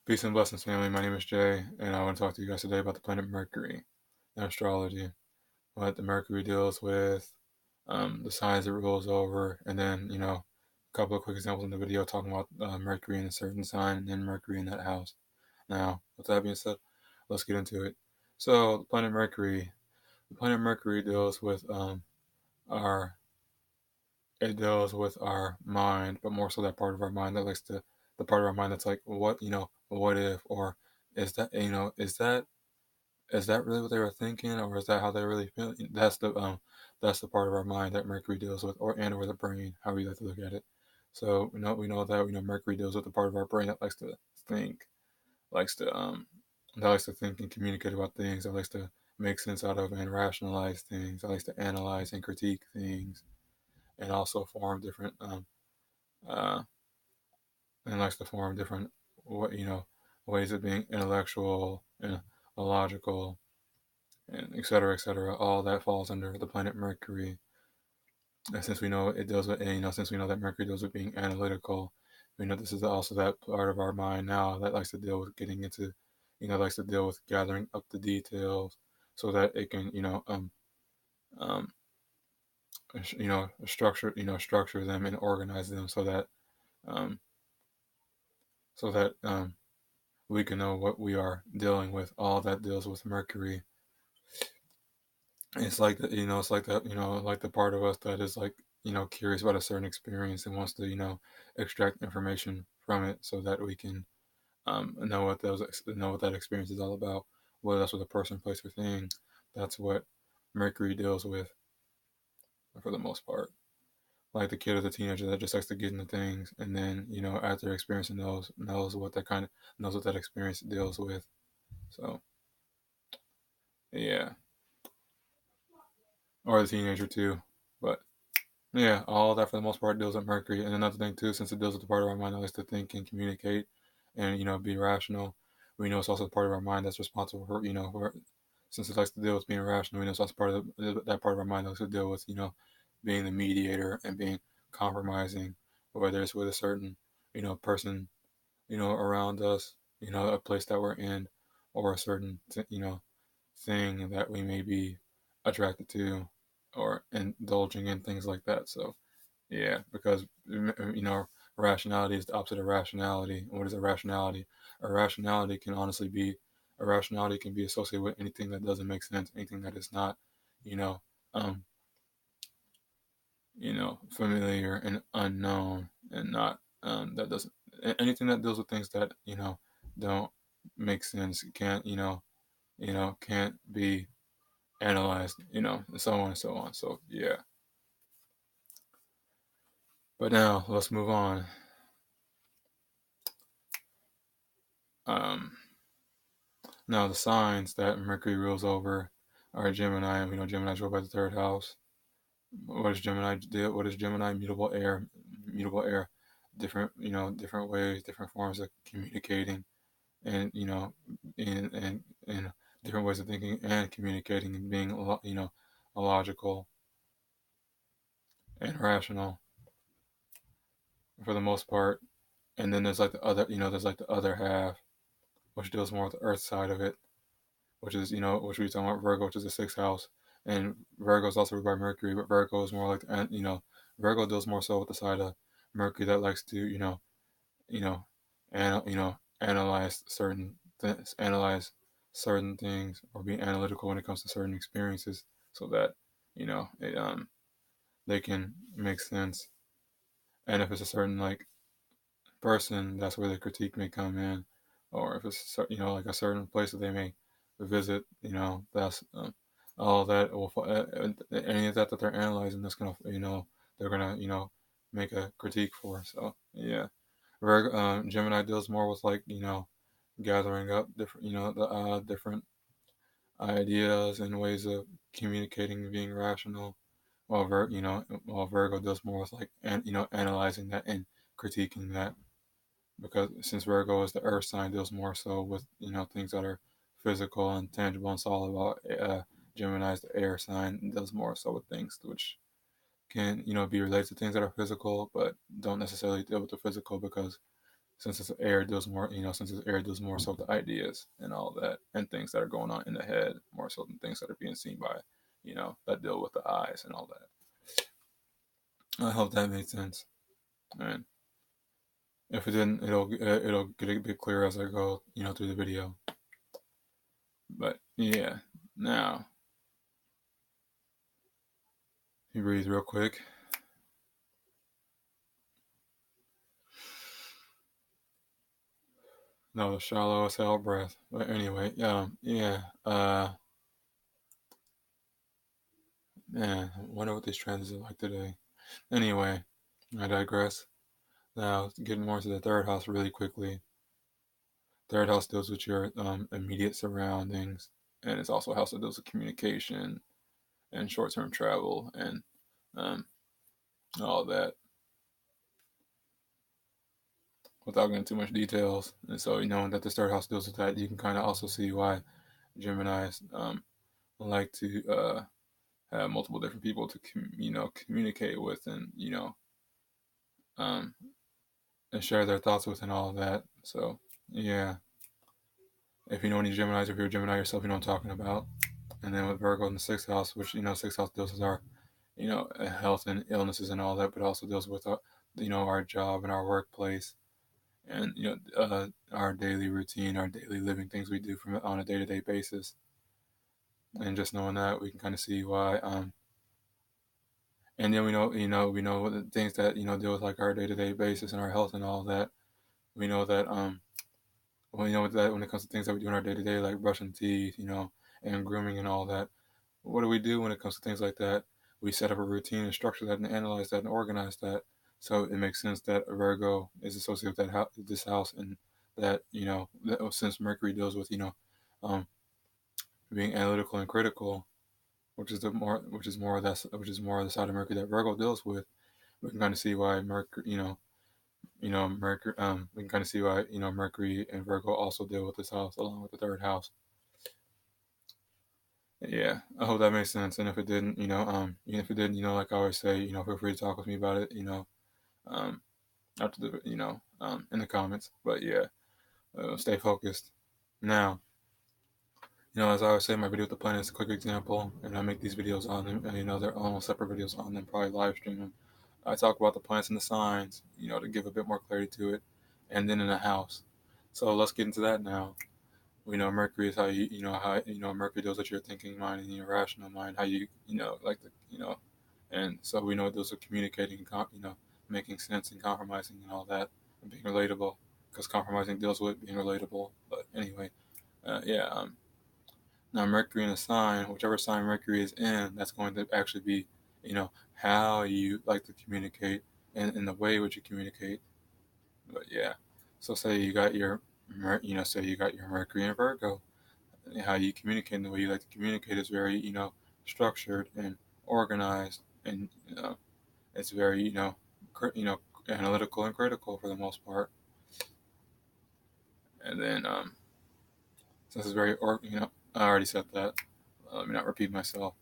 Peace and blessings, family. My name is Jay, and I want to talk to you guys today about the planet Mercury and astrology, what the Mercury deals with, the signs it rules over, and then, a couple of quick examples in the video talking about Mercury in a certain sign and then Mercury in that house. Now, with that being said, let's get into it. So, the planet Mercury deals with our it deals with our mind, but more so that part of our mind that likes to the part of our mind that's like, what if, or is that is that really what they were thinking, or is that how they really feel? That's the part of our mind that Mercury deals with, or the brain, however you like to look at it. So we know Mercury deals with the part of our brain that likes to think, likes to that likes to think and communicate about things, that likes to make sense out of and rationalize things, that likes to analyze and critique things, and also form different uh, and likes to form different ways of being intellectual and logical and et cetera, et cetera. All that falls under the planet Mercury. And since we know it deals with, and, since we know that Mercury deals with being analytical, we know this is also that part of our mind now that likes to deal with getting into, likes to deal with gathering up the details so that it can, um, structure them and organize them um, so that we can know what we are dealing with. All that deals with Mercury. It's like it's like that, like the part of us that is like, curious about a certain experience and wants to, extract information from it so that we can know what that experience is all about. Whether that's with a person, place, or thing, that's what Mercury deals with for the most part. Like the kid or the teenager that just likes to get into things, and then after experiencing those, knows what that experience deals with. So yeah, or the teenager too, but yeah, all of that for the most part deals with Mercury. And another thing too, since it deals with the part of our mind that likes to think and communicate and be rational, we know it's also the part of our mind that's responsible for since it likes to deal with being rational, we know it's also part of that part of our mind that likes to deal with being the mediator and being compromising, whether it's with a certain person around us, a place that we're in, or a certain thing that we may be attracted to or indulging in, things like that. So yeah, because rationality is the opposite of rationality. What is a rationality? Irrationality can honestly be irrationality can be associated with anything that doesn't make sense, anything that is not, you know, um, familiar and unknown, and not that doesn't anything that deals with things that don't make sense, can't can't be analyzed, and so on and so on. So yeah, but now let's move on. Um, Now, the signs that Mercury rules over are Gemini, and we know Gemini's ruled by the third house. What does Gemini do? What is Gemini? Mutable air, different ways, different forms of communicating, and and different ways of thinking and communicating and being, logical and rational for the most part. And then there's like there's like the other half, which deals more with the Earth side of it, which is which we talking about Virgo, which is the sixth house, and Virgo is also ruled by Mercury, but Virgo is more like Virgo deals more so with the side of Mercury that likes to you know analyze certain things, or be analytical when it comes to certain experiences, so that it they can make sense. And if it's a certain like person, that's where the critique may come in, or if it's like a certain place that they may visit, that's all that will any of that they're analyzing. That's gonna they're gonna make a critique for. So yeah, Gemini deals more with like gathering up different the different ideas and ways of communicating and being rational. While Virgo deals more with like analyzing that and critiquing that, because since Virgo is the earth sign, deals more so with things that are physical and tangible and solid, while Gemini is the air sign and does more so with things which can be related to things that are physical but don't necessarily deal with the physical, because since it's air deals more, since it's air deals more so with the ideas and all that, and things that are going on in the head more so than things that are being seen by, that deal with the eyes and all that. I hope that made sense. And if it didn't, it'll get a bit clearer as I go, through the video. But yeah, now you breathe real quick. No, the shallow exhale breath. But anyway, yeah. Man, I wonder what these trends are like today. Anyway, I digress. Now, getting more to the third house really quickly. Third house deals with your immediate surroundings, and it's also a house that deals with communication and short-term travel and um, all that. Without getting too much details, and so knowing that the third house deals with that, you can kind of also see why Gemini's like to have multiple different people to communicate with, and um, and share their thoughts with and all of that. So yeah, if you know any Geminis, if you're a Gemini yourself, you know what I'm talking about. And then with Virgo in the sixth house, which sixth house deals with our health and illnesses and all that, but also deals with our our job and our workplace, and our daily routine, our daily living, things we do from on a day-to-day basis. And just knowing that, we can kind of see why. And then we know the things that deal with like our day-to-day basis and our health and all that. We know that well, that when it comes to things that we do in our day-to-day, like brushing teeth, and grooming and all that. What do we do when it comes to things like that? We set up a routine and structure that and analyze that and organize that. So it makes sense that Virgo is associated with this house, and that since Mercury deals with um, being analytical and critical, which is more of the side of Mercury that Virgo deals with. We can kind of see why Mercury, Mercury. We can kind of see why Mercury and Virgo also deal with this house along with the third house. Yeah, I hope that makes sense. And if it didn't, even if it didn't, like I always say, feel free to talk with me about it, um, after the, in the comments. But yeah, stay focused. Now, as I always say, my video with the planet is a quick example, and I make these videos on them, and they're almost separate videos on them, probably live stream them. I talk about the planets and the signs, to give a bit more clarity to it, and then in the house. So let's get into that now. We know Mercury is how Mercury deals with your thinking mind and your rational mind, how like the and so we know those are communicating, making sense and compromising and all that, and being relatable, because compromising deals with being relatable. But anyway, yeah. Now Mercury in a sign, whichever sign Mercury is in, that's going to actually be, how you like to communicate and in the way which you communicate. But yeah, so say you got your, say you got your Mercury in Virgo. How you communicate and the way you like to communicate is very, structured and organized, and it's very, analytical and critical for the most part. And then since it's very, I already said that. Let me not repeat myself.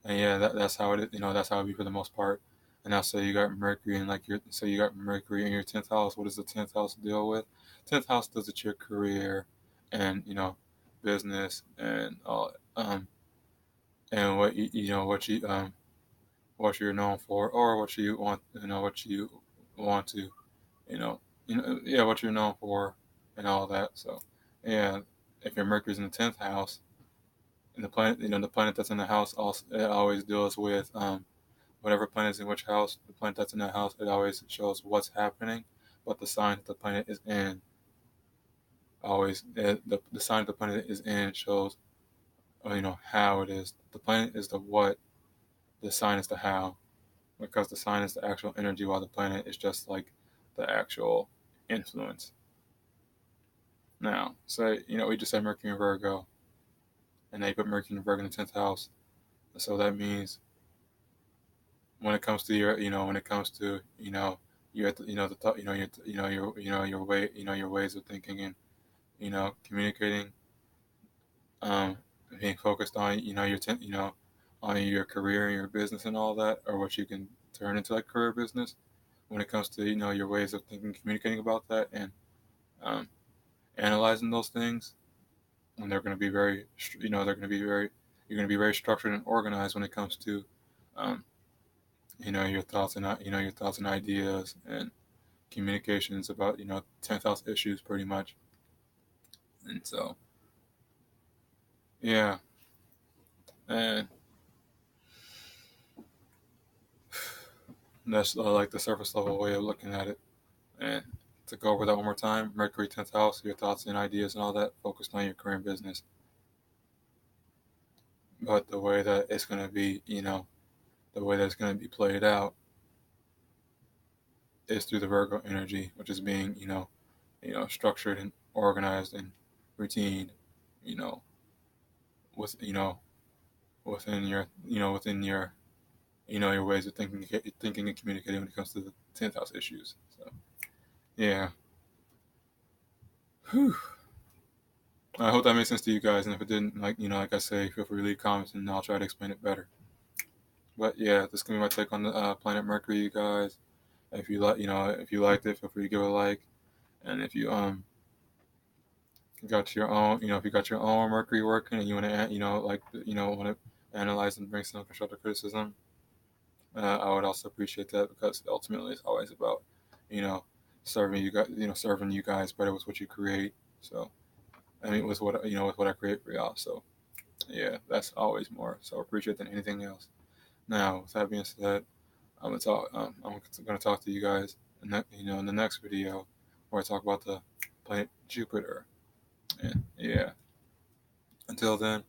And yeah, that's how it is. That's how it be for the most part. And now, say you got Mercury and you got Mercury in your 10th house. What does the 10th house deal with? 10th house does with your career and business and all and what you're known for, or what you want to yeah, what you're known for and all that. So yeah, if your Mercury's in the 10th house, and the planet that's in the house also, it always deals with whatever planet is in which house, the planet that's in that house, it always shows what's happening, but the sign that the planet is in always the sign the planet is in shows how it is. The planet is the what, the sign is the how, because the sign is the actual energy, while the planet is just like the actual influence. Now, say we just said Mercury and Virgo, and they put Mercury and Virgo in the 10th house, so that means when it comes to your when it comes to your the thought your way your ways of thinking and communicating, um being focused on on your career and your business and all that, or what you can turn into like career business, when it comes to your ways of thinking, communicating about that, and um, analyzing those things. And they're going to be very, they're going to be very, you're going to be very structured and organized when it comes to, um, your thoughts and your thoughts and ideas and communications about 10th house issues pretty much. And so yeah, and that's like the surface level way of looking at it. And to go over that one more time, Mercury 10th house, your thoughts and ideas and all that focused on your career and business. But the way that it's going to be, the way that it's going to be played out is through the Virgo energy, which is being, structured and organized and routine, you know, with, within your, your ways of thinking and communicating when it comes to the 10th house issues. So, yeah. Whew. I hope that made sense to you guys. And if it didn't, like I say, feel free to leave comments and I'll try to explain it better. But yeah, this can be my take on the planet Mercury, you guys. If you like, if you liked it, feel free to give it a like. And if you got your own, if you got your own Mercury working and you want to, want to analyze and bring some constructive criticism, I would also appreciate that because ultimately it's always about, you know, serving you guys, serving you guys better with what you create. So I mean, with what with what I create for y'all. So yeah, that's always more so appreciate than anything else. Now, with that being said, I'm gonna talk. I'm gonna talk to you guys, in the next video, where I talk about the planet Jupiter. And yeah, until then,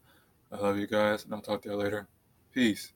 I love you guys, and I'll talk to you later. Peace.